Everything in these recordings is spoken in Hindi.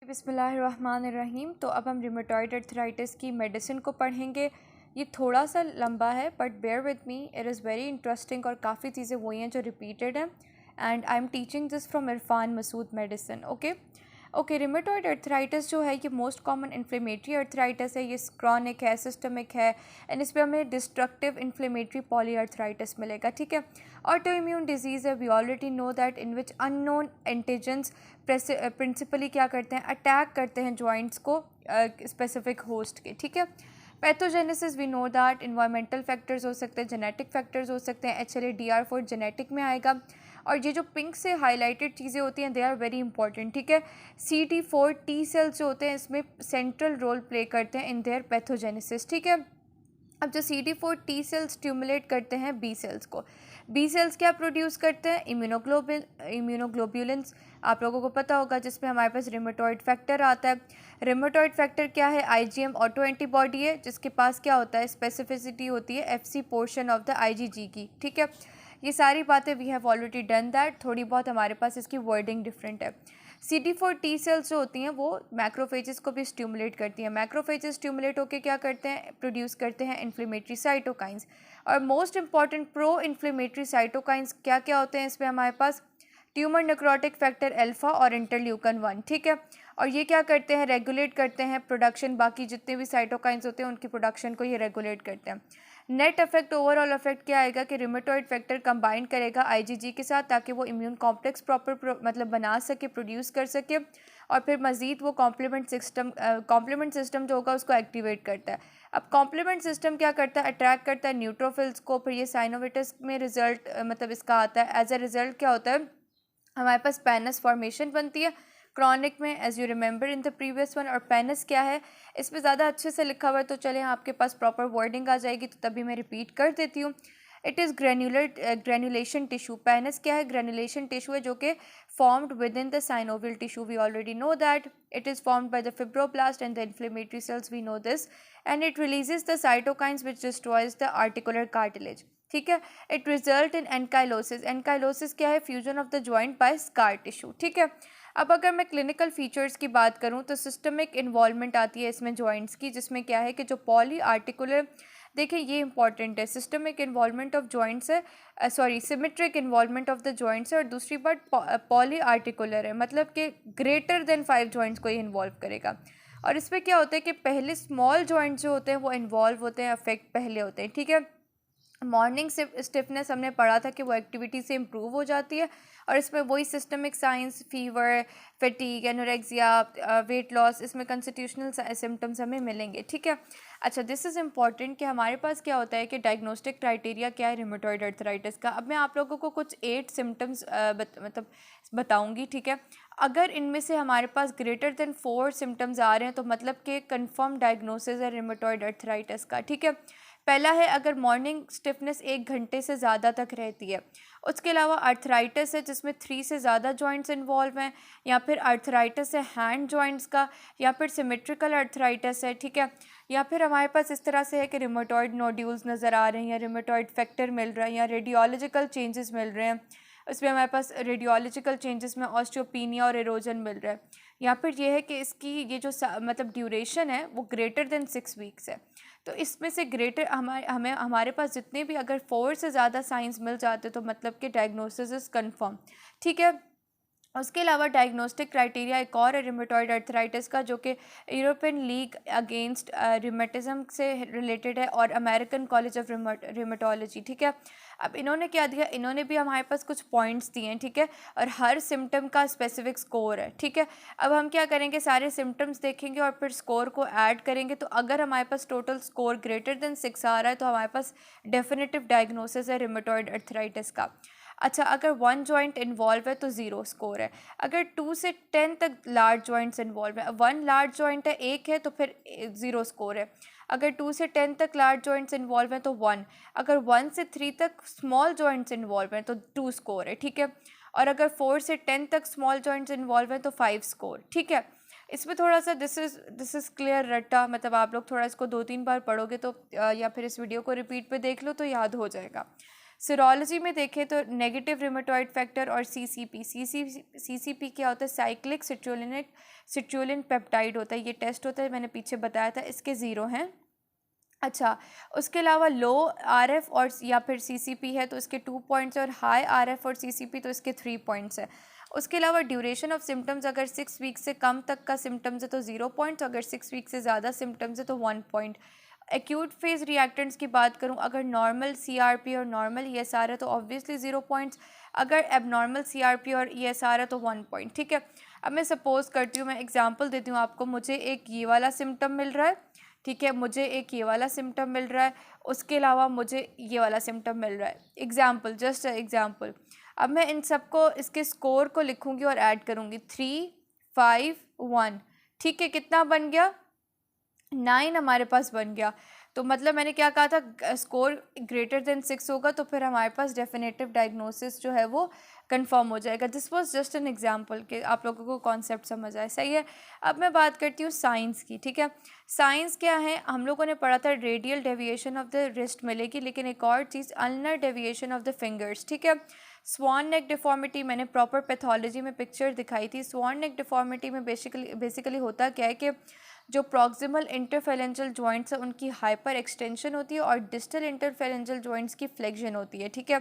बिस्मिल्लाहिर्रहमानिर्रहीम। तो अब हम रिमेटॉइड अर्थराइटिस की मेडिसिन को पढ़ेंगे। ये थोड़ा सा लंबा है but bear with me, it is very interesting और काफ़ी चीज़ें वही हैं जो रिपीटेड हैं। And I am teaching this from Irfan Masood medicine. Okay, rheumatoid arthritis जो है ये मोस्ट कॉमन इन्फ्लेमेटरी अर्थराइटिस है। ये क्रॉनिक है, सिस्टमिक है एंड इस पर हमें डिस्ट्रक्टिव इन्फ्लेमेटरी पॉलीअर्थराइटिस मिलेगा। ठीक है, ऑटो इम्यून डिजीज़ है। We already know that in which unknown antigens principally क्या करते हैं, अटैक करते हैं जॉइंट्स को स्पेसिफिक होस्ट के। ठीक है, pathogenesis we know that environmental factors हो सकते हैं, जेनेटिक फैक्टर्स हो सकते हैं। HLA-DR4 जेनेटिक में आएगा। और ये जो पिंक से हाईलाइटेड चीज़ें होती हैं दे आर वेरी इंपॉर्टेंट। ठीक है, CD4 T सेल्स जो होते हैं इसमें सेंट्रल रोल प्ले करते हैं इन देयर पैथोजेनेसिस। ठीक है, अब जो CD4 T सेल्स स्टिमुलेट करते हैं बी सेल्स को। बी सेल्स क्या प्रोड्यूस करते हैं, इम्यूनोग्लोब्युलेंस। आप लोगों को पता होगा जिसमें हमारे पास रिमेटॉइड फैक्टर आता है। रिमेटॉइड फैक्टर क्या है, IgM ऑटो एंटीबॉडी है जिसके पास क्या होता है, स्पेसिफिसिटी होती है FC portion of the IgG की। ठीक है, ये सारी बातें we have already done that, थोड़ी बहुत हमारे पास इसकी वर्डिंग डिफरेंट है। CD4 T सेल्स जो होती हैं वो मैक्रोफेजेस को भी स्टिमुलेट करती हैं। मैक्रोफेजेस स्टिमुलेट होकर क्या करते हैं, प्रोड्यूस करते हैं इन्फ्लेमेटरी साइटोकाइंस। और most important pro inflammatory cytokines क्या क्या होते हैं इसमें हमारे पास, ट्यूमर नेक्रोटिक फैक्टर अल्फा और इंटरल्यूकन 1। ठीक है, और ये क्या करते हैं, रेगुलेट करते हैं प्रोडक्शन, बाकी जितने भी साइटोकाइंस होते हैं उनकी प्रोडक्शन को ये रेगुलेट करते हैं। नेट इफेक्ट, ओवरऑल इफेक्ट क्या आएगा कि रिमेटॉइड फैक्टर कंबाइन करेगा IgG के साथ ताकि वो इम्यून कॉम्प्लेक्स प्रॉपर मतलब बना सके, प्रोड्यूस कर सके, और फिर मज़ीद वो कॉम्प्लीमेंट सिस्टम जो होगा उसको एक्टिवेट करता है। अब कॉम्प्लीमेंट सिस्टम क्या करता है, अट्रैक्ट करता है न्यूट्रोफिल्स को। फिर ये साइनोविटिस में रिजल्ट मतलब इसका आता है। एज अ रिजल्ट क्या होता है, हमारे पास पेनस फॉर्मेशन बनती है क्रॉनिक में, as you remember in the previous one. और पेनस क्या है, इसमें ज़्यादा अच्छे से लिखा हुआ है तो चले आपके पास प्रॉपर वर्डिंग आ जाएगी, तो तभी मैं रिपीट कर देती हूँ। It is granulation tissue. Pannus क्या है, ग्रेन्युलेशन टिश्यू है जो कि formed with in the synovial tissue. We already know that it is formed by the fibroblast and the inflammatory cells, we know this. And it releases the cytokines which destroys the articular cartilage. ठीक है, it result in ankylosis. Ankylosis क्या है, fusion of the joint by scar tissue. ठीक है, अब अगर मैं क्लिनिकल फीचर्स की बात करूं तो सिस्टमिक इन्वॉल्वमेंट आती है इसमें जॉइंट्स की, जिसमें क्या है कि जो पॉली आर्टिकुलर, देखिए ये इंपॉर्टेंट है, सिस्टमिक इन्वॉल्वमेंट ऑफ जॉइंट्स है, symmetric involvement of the joints है, और दूसरी बात पॉली आर्टिकुलर है, मतलब कि ग्रेटर देन 5 जॉइंट्स को ये इन्वॉल्व करेगा। और इसमें क्या होता है कि पहले स्मॉल जॉइंट्स जो होते हैं वो इन्वॉल्व होते हैं, अफेक्ट पहले होते हैं। ठीक है, मॉर्निंग स्टिफनेस हमने पढ़ा था कि वो एक्टिविटी से इम्प्रूव हो जाती है, और इसमें वही systemic science, fever, fatigue, anorexia, weight loss, इसमें कॉन्स्टिट्यूशनल सिम्टम्स हमें मिलेंगे। ठीक है, अच्छा, दिस इज़ इम्पॉर्टेंट कि हमारे पास क्या होता है कि डायग्नोस्टिक क्राइटेरिया क्या है रिमेटॉइड अर्थराइटिस का। अब मैं आप लोगों को कुछ 8 सिम्टम्स मतलब बताऊंगी। ठीक है, अगर इनमें से हमारे पास ग्रेटर देन 4 सिम्टम्स आ रहे हैं तो मतलब कि कंफर्म डायग्नोसिस है रिमेटॉइड अर्थराइटिस का। ठीक है, पहला है अगर मॉर्निंग स्टिफनेस 1 घंटे से ज़्यादा तक रहती है। उसके अलावा अर्थराइटिस है जिसमें 3 से ज़्यादा जॉइंट्स इन्वॉल्व हैं, या फिर अर्थराइटिस है हैंड जॉइंट्स का, या फिर सिमेट्रिकल अर्थराइटिस है। ठीक है, या फिर हमारे पास इस तरह से है कि रिमेटॉइड नोड्यूल्स नज़र आ रहे हैं, या रिमेटॉइड फैक्टर मिल रहा है, या रेडियोलॉजिकल चेंजेस मिल रहे हैं। उसमें हमारे पास रेडियोलॉजिकल चेंजेस में ऑस्टियोपीनिया और एरोजन मिल रहा है, या फिर ये है कि इसकी ये जो मतलब ड्यूरेशन है वो ग्रेटर देन 6 वीक्स है। तो इसमें से ग्रेटर हमारे पास जितने भी अगर 4 से ज़्यादा साइंस मिल जाते तो मतलब कि डायग्नोसिस इज़ कन्फर्म। ठीक है, उसके अलावा डायग्नोस्टिक क्राइटेरिया एक और है रिमेटॉइड अर्थराइटिस का, जो कि यूरोपियन लीग अगेंस्ट रिमेटिज्म से रिलेटेड है, और अमेरिकन कॉलेज ऑफ रिमेटोलॉजी। ठीक है, अब इन्होंने क्या दिया, इन्होंने भी हमारे पास कुछ पॉइंट्स दिए हैं। ठीक है, और हर सिम्टम का स्पेसिफिक स्कोर है। ठीक है, अब हम क्या करेंगे, सारे सिम्टम्स देखेंगे और फिर स्कोर को ऐड करेंगे। तो अगर हमारे पास टोटल स्कोर ग्रेटर देन 6 आ रहा है तो हमारे पास डेफिनेटिव डायग्नोसिस है रिमेटॉइड अर्थराइटिस का। अच्छा, अगर 1 जॉइंट इन्वॉल्व है तो 0 स्कोर है। अगर 2 से 10 तक लार्ज जॉइंट्स इन्वॉल्व है, 1 लार्ज जॉइंट है, 1 है, तो फिर 0 स्कोर है। अगर 2 से 10 तक लार्ज जॉइंट्स इन्वॉल्व हैं तो 1, अगर 1 से 3 तक स्मॉल जॉइंट्स इन्वॉल्व हैं तो 2 स्कोर है। ठीक है, और अगर 4 से 10 तक स्मॉल जॉइंट्स इन्वॉल्व हैं तो 5 स्कोर। ठीक है, इसमें थोड़ा सा दिस इज़ क्लियर रट्टा, मतलब आप लोग थोड़ा इसको 2-3 बार पढ़ोगे तो या फिर इस वीडियो को रिपीट पे देख लो तो याद हो जाएगा। सीरोलॉजी में देखें तो नेगेटिव रिमेटॉइड फैक्टर और सीसीपी क्या होता है, साइक्लिक सिट्रुलिन पेप्टाइड होता है, ये टेस्ट होता है, मैंने पीछे बताया था, इसके 0 हैं। अच्छा, उसके अलावा लो आरएफ और या फिर सीसीपी है तो इसके 2 पॉइंट्स, और हाई आरएफ और सीसीपी तो इसके 3 पॉइंट्स है। उसके अलावा ड्यूरेशन ऑफ सिम्टम्स, अगर 6 वीक से कम तक का सिम्टम्स है तो 0 पॉइंट्स, अगर 6 वीक से ज़्यादा सिम्टम्स है तो 1 पॉइंट। एक्यूट फेज रिएक्टेंट्स की बात करूं, अगर नॉर्मल सीआरपी और नॉर्मल ईएसआर है तो ऑब्वियसली 0 पॉइंट्स, अगर एबनॉर्मल सीआरपी और ईएसआर है तो 1 पॉइंट। ठीक है, अब मैं सपोज़ करती हूँ, मैं एग्जांपल देती हूँ आपको, मुझे एक ये वाला सिम्टम मिल रहा है, ठीक है, मुझे एक ये वाला सिम्टम मिल रहा है, उसके अलावा मुझे ये वाला सिम्टम मिल रहा है, एग्जाम्पल, जस्ट एग्जाम्पल। अब मैं इन सबको, इसके स्कोर को लिखूँगी और ऐड करूँगी, 3, 5, 1, ठीक है, कितना बन गया, 9 हमारे पास बन गया। तो मतलब मैंने क्या कहा था, स्कोर ग्रेटर देन 6 होगा तो फिर हमारे पास डेफिनेटिव डायग्नोसिस जो है वो कंफर्म हो जाएगा। This was just an example कि आप लोगों को कॉन्सेप्ट समझ आए, सही है। अब मैं बात करती हूँ साइंस की, ठीक है। साइंस क्या है, हम लोगों ने पढ़ा था radial deviation of the wrist मिलेगी, लेकिन एक और चीज़ ulnar deviation of the fingers, ठीक है। स्वान नेक डिफॉर्मिटी, मैंने प्रॉपर पैथोलॉजी में पिक्चर दिखाई थी। स्वान नेक डिफॉर्मिटी में बेसिकली होता क्या है कि जो प्रॉक्सिमल इंटरफेरेंशियल जॉइंट्स है उनकी हाइपर एक्सटेंशन होती है और डिस्टल इंटरफेरेंशियल जॉइंट्स की फ्लेक्शन होती है, ठीक है।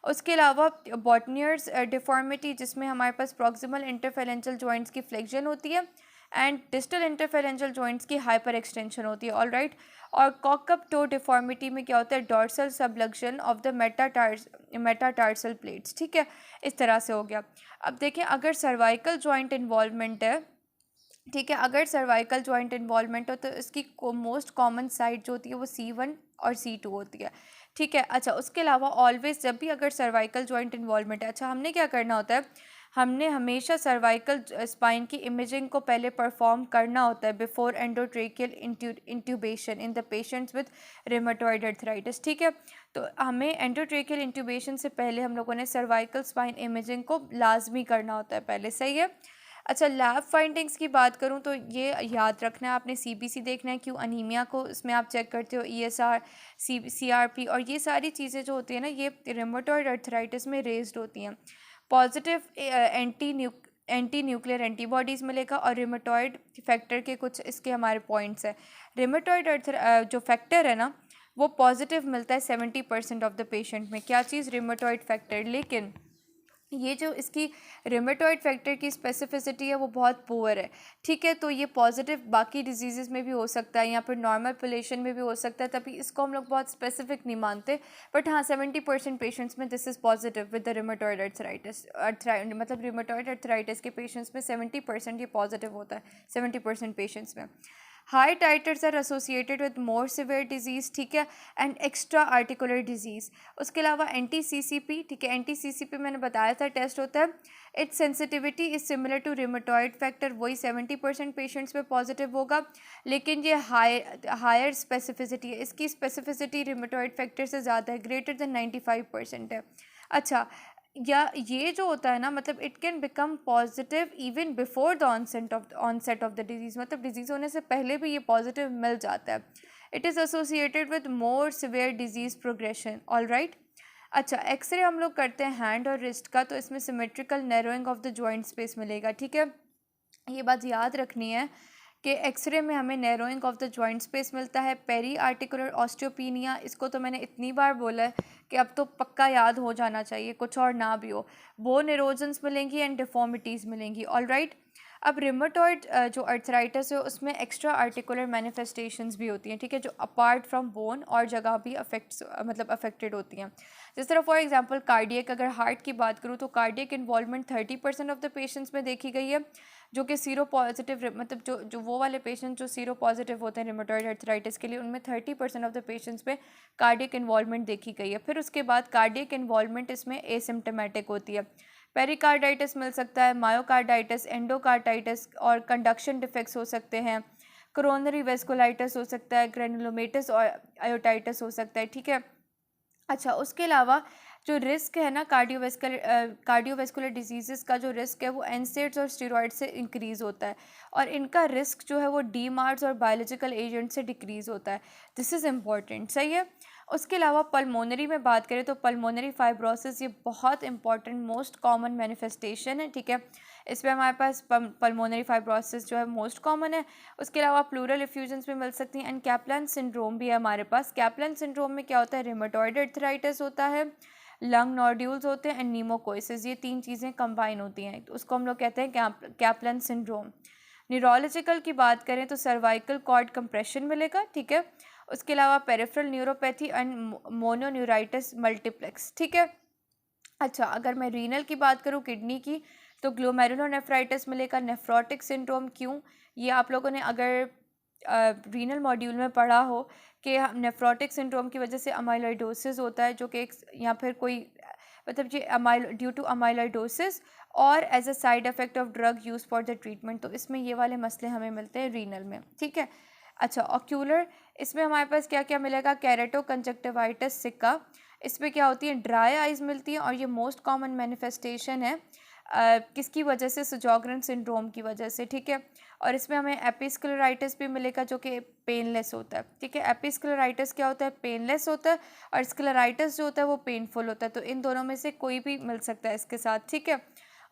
उसके अलावा बॉटनियर्स डिफॉर्मिटी, जिसमें हमारे पास प्रॉक्सिमल इंटरफेरेंशियल जॉइंट्स की फ्लेक्शन होती है एंड डिस्टल इंटरफेरेंशियल जॉइंट्स की हाइपर एक्सटेंशन होती है, ऑल राइट। और कॉकअप टो डिफॉर्मिटी में क्या होता है, dorsal subluxation of the metatarsal plates, ठीक है, इस तरह से हो गया। अब देखें, अगर सर्वाइकल जॉइंट इन्वॉल्वमेंट है, ठीक है, अगर सर्वाइकल जॉइंट इन्वॉल्वमेंट हो तो इसकी मोस्ट कॉमन साइट जो होती है वो C1 और C2 होती है, ठीक है। अच्छा, उसके अलावा ऑलवेज जब भी अगर सर्वाइकल जॉइंट इन्वॉल्वमेंट है, अच्छा, हमने क्या करना होता है, हमने हमेशा सर्वाइकल स्पाइन की इमेजिंग को पहले परफॉर्म करना होता है before endotracheal intubation in the patients with rheumatoid arthritis, ठीक है। तो हमें एंडोट्रेकियल इंट्यूबेशन से पहले हम लोगों ने सर्वाइकल स्पाइन इमेजिंग को लाजमी करना होता है पहले, सही है। अच्छा, लैब फाइंडिंग्स की बात करूं तो ये याद रखना है आपने, CBC देखना है, क्यों अनीमिया को इसमें आप चेक करते हो, ESR, CRP, और ये सारी चीज़ें जो होती है ना, ये रिमेटॉइड अर्थराइटिस में रेज्ड होती हैं। पॉजिटिव एंटी न्यूक्लियर एंटीबॉडीज़ मिलेगा, और रिमेटॉइड फैक्टर के कुछ इसके हमारे पॉइंट्स हैं। रिमेटॉइड जो फैक्टर है ना वो पॉजिटिव मिलता है 70% ऑफ द पेशेंट में, क्या चीज़, रिमेटॉइड फैक्टर। लेकिन ये जो इसकी रिमेटॉइड फैक्टर की स्पेसिफिसिटी है वो बहुत पुअर है, ठीक है। तो ये पॉजिटिव बाकी डिजीज़ में भी हो सकता है या फिर नॉर्मल पॉपुलेशन में भी हो सकता है, तभी इसको हम लोग बहुत स्पेसिफिक नहीं मानते। बट हाँ, 70% पेशेंट्स में this is positive with the rheumatoid arthritis. मतलब रिमेटॉइड अर्थराइटिस के पेशेंट्स में 70% ये पॉजिटिव होता है, 70% पेशेंट्स में। High titres are associated with more severe disease, ठीक है, एंड एक्स्ट्रा आर्टिकुलर डिजीज़। उसके अलावा NT-CCP, ठीक है, NT-CCP मैंने बताया था टेस्ट होता है, its sensitivity is similar to rheumatoid factor, वही 70% पेशेंट्स में पॉजिटिव होगा, लेकिन ये हायर स्पेसिफिसिटी है, इसकी स्पेसिफिसिटी रिमेटॉइड फैक्टर से ज़्यादा है, ग्रेटर देन 95% है। अच्छा, या ये जो होता है ना, मतलब it can become positive even before the onset of the disease, मतलब डिजीज़ होने से पहले भी ये पॉजिटिव मिल जाता है। It is associated with more severe disease progression, all right. अच्छा, एक्सरे हम लोग करते हैं हैंड और रिस्ट का, तो इसमें symmetrical narrowing of the joint space मिलेगा, ठीक है। ये बात याद रखनी है कि एक्सरे में हमें narrowing of the joint space मिलता है। पेरी आर्टिकुलर ऑस्टियोपीनिया, इसको तो मैंने इतनी बार बोला है कि अब तो पक्का याद हो जाना चाहिए, कुछ और ना भी हो। बोन इरोजन्स मिलेंगी एंड डिफॉर्मिटीज़ मिलेंगी, ऑल राइट। अब रिमेटॉइड जो अर्थराइटिस है उसमें एक्स्ट्रा आर्टिकुलर मैनिफेस्टेशंस भी होती हैं, ठीक है, जो अपार्ट फ्रॉम बोन और जगह भी अफेक्टेड होती हैं। जिस तरह फॉर एग्जांपल कार्डियक, अगर हार्ट की बात करूँ तो cardiac involvement 30% of the patients में देखी गई है, जो कि सीरो पॉजिटिव, मतलब जो वो वाले पेशेंट जो सीरो पॉजिटिव होते हैं रिमेटॉइड अर्थराइटिस के लिए, उनमें 30% ऑफ द पेशेंट्स में कार्डियक इन्वॉल्वमेंट देखी गई है। फिर उसके बाद कार्डियक इन्वॉल्वमेंट इसमें एसिम्टोमेटिक होती है। पेरिकार्डाइटिस मिल सकता है, मायोकार्डाइटिस, एंडोकार्डाइटिस और कंडक्शन डिफेक्ट्स हो सकते हैं, कोरोनरी वेस्कुलाइटिस हो सकता है, ग्रेनुलोमेटस और आयोटाइटिस हो सकता है, ठीक है। अच्छा, उसके अलावा जो रिस्क है ना कार्डियोवेस्कुलर डिजीज़ का, जो रिस्क है वो एनसेड्स और स्टेरॉइड से इंक्रीज़ होता है, और इनका रिस्क जो है वो डीमार्स और बायोलॉजिकल एजेंट से डिक्रीज़ होता है। दिस इज़ इम्पॉर्टेंट, सही है। उसके अलावा पल्मोनरी में बात करें तो पल्मोनरी फाइब्रोसिस ये बहुत इंपॉर्टेंट मोस्ट कॉमन मैनिफेस्टेशन है, ठीक है। इसमें हमारे पास पल्मोनरी फाइब्रोसिस जो है मोस्ट कॉमन है। उसके अलावा प्लूरल इफ्यूजन्स भी मिल सकती हैं एंड कैप्लन सिंड्रोम भी है हमारे पास। कैप्लन सिंड्रोम में क्या होता है, रिमेटॉइड आर्थराइटिस होता है, लंग नोड्यूल्स होते हैं एंड नीमोकोइसिस, ये 3 चीज़ें कंबाइन होती हैं, तो उसको हम लोग कहते हैं कैप्लन सिंड्रोम। न्यूरोलॉजिकल की बात करें तो सर्वाइकल कॉर्ड कंप्रेशन मिलेगा, ठीक है। उसके अलावा पेरिफेरल न्यूरोपैथी एंड मोनोन्यूराइटिस मल्टीप्लेक्स, ठीक है। अच्छा, अगर मैं रीनल की बात करूँ, किडनी की, तो ग्लोमेरुलोनेफ्राइटिस मिलेगा। नेफ्रोटिक सिंड्रोम क्यों, ये आप लोगों ने अगर रीनल मॉड्यूल में पढ़ा हो कि नेफ्रोटिक सिंड्रोम की वजह से अमाइलोइडोसिस होता है, जो कि या फिर कोई मतलब ये ड्यू टू अमाइलोइडोसिस और as a side effect of drug use for the treatment, तो इसमें ये वाले मसले हमें मिलते हैं रीनल में, ठीक है। अच्छा, ऑक्यूलर, इसमें हमारे पास क्या क्या मिलेगा, कैरेटो कंजक्टिवाइटिस सिक्का, इसमें क्या होती है, ड्राई आइज़ मिलती हैं और ये मोस्ट कॉमन मैनिफेस्टेशन है किसकी वजह से, सुजॉग्रन सिंड्रोम की वजह से, ठीक है। और इसमें हमें एपिस्क्लेराइटिस भी मिलेगा जो कि पेनलेस होता है, ठीक है। एपिस्क्लेराइटिस क्या होता है, पेनलेस होता है, और स्क्लेराइटिस जो होता है वो पेनफुल होता है, तो इन दोनों में से कोई भी मिल सकता है इसके साथ, ठीक है।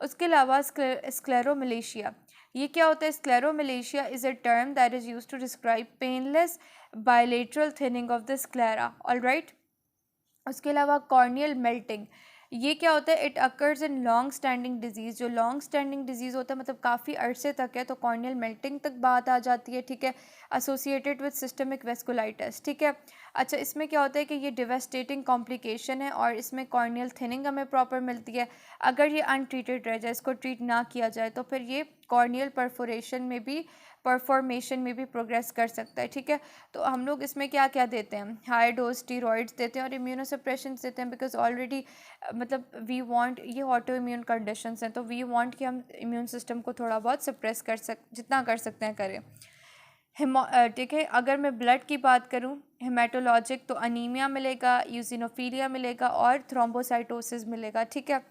उसके अलावा स्क्लेरोमलेशिया, ये क्या होता है, scleromalacia is a term that is use to describe painless bilateral thinning of the sclera, all right. उसके अलावा कॉर्नियल मेल्टिंग, ये क्या होता है, it occurs in long standing disease, जो लॉन्ग स्टैंडिंग डिजीज़ होता है मतलब काफ़ी अरसे तक है, तो कॉर्नियल मेल्टिंग तक बात आ जाती है, ठीक है। एसोसिएटेड विद सिस्टमिक वेस्कुलाइटिस, ठीक है। अच्छा, इसमें क्या होता है कि ये डिवेस्टेटिंग कॉम्प्लिकेशन है और इसमें कॉर्नियल थिनिंग हमें प्रॉपर मिलती है। अगर ये अनट्रीटेड रह जाए, इसको ट्रीट ना किया जाए, तो फिर ये कॉर्नियल परफॉर्मेशन में भी प्रोग्रेस कर सकता है, ठीक है। तो हम लोग इसमें क्या क्या देते हैं, हाई डोज स्टीरॉइड्स देते हैं और इम्यूनोसप्रेशन देते हैं, बिकॉज ऑलरेडी मतलब वी वांट, ये ऑटो इम्यून कंडीशंस हैं, तो वी वांट कि हम इम्यून सिस्टम को थोड़ा बहुत सप्रेस जितना कर सकते हैं करें। ठीक है। अगर मैं ब्लड की बात करूं, हेमाटोलॉजिक, तो अनीमिया मिलेगा, यूसिनोफिलिया मिलेगा और थ्रोम्बोसाइटोसिस मिलेगा, ठीक है।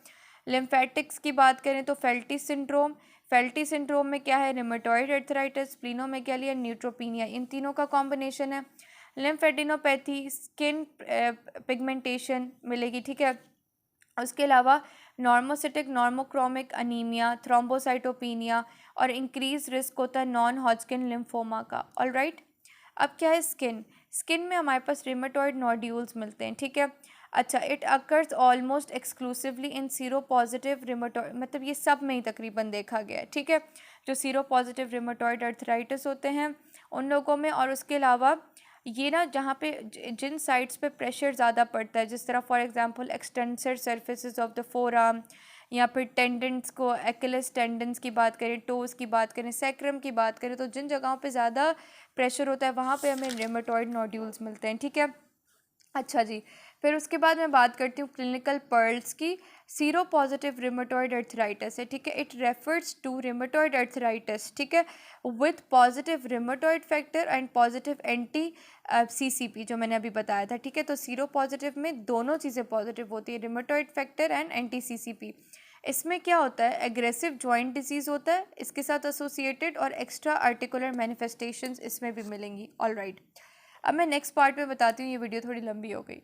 लिम्फेटिक्स की बात करें तो फेल्टी सिंड्रोम में क्या है, रिमेटॉइड आर्थराइटिस, स्प्लीनोमेगाली, न्यूट्रोपीनिया, इन तीनों का कॉम्बिनेशन है। लिम्फेडिनोपैथी, स्किन पिगमेंटेशन मिलेगी, ठीक है। उसके अलावा नॉर्मोसिटिक नॉर्मोक्रोमिक अनीमिया, थ्रोम्बोसाइटोपिनिया और इंक्रीज रिस्क होता है नॉन हॉजकिन लिम्फोमा का, ऑल राइट। अब क्या है, स्किन में हमारे पास रिमेटॉइड नोड्यूल्स मिलते हैं, ठीक है। अच्छा, it occurs almost exclusively in sero positive rheumatoid, मतलब ये सब में ही तकरीबन देखा गया है, ठीक है, जो सीरो पॉजिटिव रिमेटॉइड आर्थराइटिस होते हैं उन लोगों में। और उसके अलावा ये ना जहाँ पे जिन साइड्स पे प्रेशर ज़्यादा पड़ता है, जिस तरह for example extensor surfaces of the four arm, या फिर टेंडेंट्स को एक्लेस टेंडेंट्स की बात करें, टोस की बात करें, सैक्रम की बात करें, तो जिन जगहों पे ज़्यादा प्रेशर होता है वहाँ पे हमें रेमेटॉइड नोड्यूल्स मिलते हैं, ठीक है। अच्छा जी, फिर उसके बाद मैं बात करती हूँ क्लिनिकल पर्ल्स की। सीरो पॉजिटिव रिमेटॉइड आर्थराइटिस है, ठीक है, it refers to rheumatoid arthritis, ठीक है, with positive rheumatoid factor and positive anti CCP, जो मैंने अभी बताया था, ठीक है। तो सीरो पॉजिटिव में दोनों चीज़ें पॉजिटिव होती है, rheumatoid factor and anti CCP. इसमें क्या होता है, एग्रेसिव जॉइंट डिजीज़ होता है इसके साथ एसोसिएटेड, और एक्स्ट्रा आर्टिकुलर मैनिफेस्टेशंस इसमें भी मिलेंगी, ऑल राइट। अब मैं नेक्स्ट पार्ट में बताती हूँ, ये वीडियो थोड़ी लंबी हो गई।